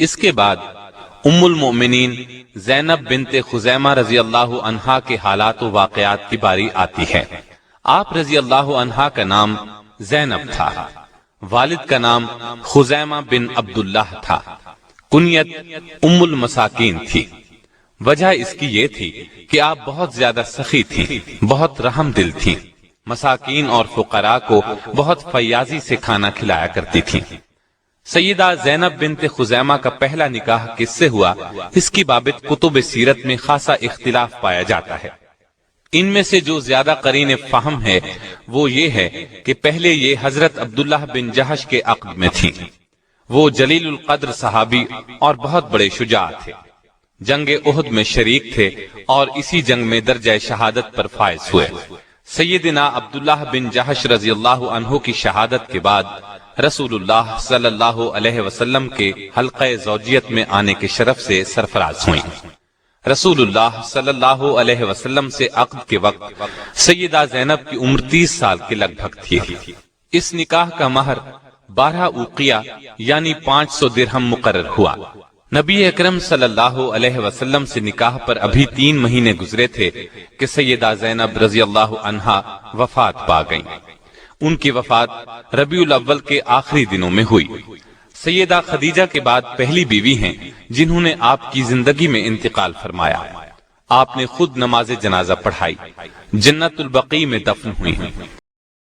اس کے بعد ام المؤمنین زینب بنت خزیمہ رضی اللہ عنہا کے حالات و واقعات کی باری آتی ہے۔ آپ رضی اللہ عنہا کا نام زینب تھا، والد کا نام خزیمہ بن عبداللہ تھا، کنیت ام المساکین تھی۔ وجہ اس کی یہ تھی کہ آپ بہت زیادہ سخی تھیں، بہت رحم دل تھیں، مساکین اور فقراء کو بہت فیاضی سے کھانا کھلایا کرتی تھیں۔ سیدہ زینب بنت خزیمہ کا پہلا نکاح کس سے ہوا، اس کی بابت کتب سیرت میں خاصا اختلاف پایا جاتا ہے۔ ان میں سے جو زیادہ قرین فہم ہے وہ یہ ہے کہ پہلے یہ حضرت عبداللہ بن جہش کے عقد میں تھی۔ وہ جلیل القدر صحابی اور بہت بڑے شجاع تھے، جنگ احد میں شریک تھے اور اسی جنگ میں درجہ شہادت پر فائز ہوئے۔ سیدنا عبداللہ بن جہش رضی اللہ عنہ کی شہادت کے بعد رسول اللہ صلی اللہ علیہ وسلم کے حلقہ زوجیت میں آنے کے شرف سے سرفراز ہوئیں۔ رسول اللہ صلی اللہ علیہ وسلم سے عقد کے وقت سیدہ زینب کی عمر 30 سال کے لگ بھگ تھی۔ اس نکاح کا مہر 12 اوقیہ یعنی 500 درہم مقرر ہوا۔ نبی اکرم صلی اللہ علیہ وسلم سے نکاح پر ابھی 3 مہینے گزرے تھے کہ سیدہ زینب رضی اللہ عنہا وفات پا گئیں۔ ان کی وفات ربیع الاول کے آخری دنوں میں ہوئی۔ سیدہ خدیجہ کے بعد پہلی بیوی ہیں جنہوں نے آپ کی زندگی میں انتقال فرمایا۔ آپ نے خود نماز جنازہ پڑھائی، جنت البقیع میں دفن ہوئی ہیں۔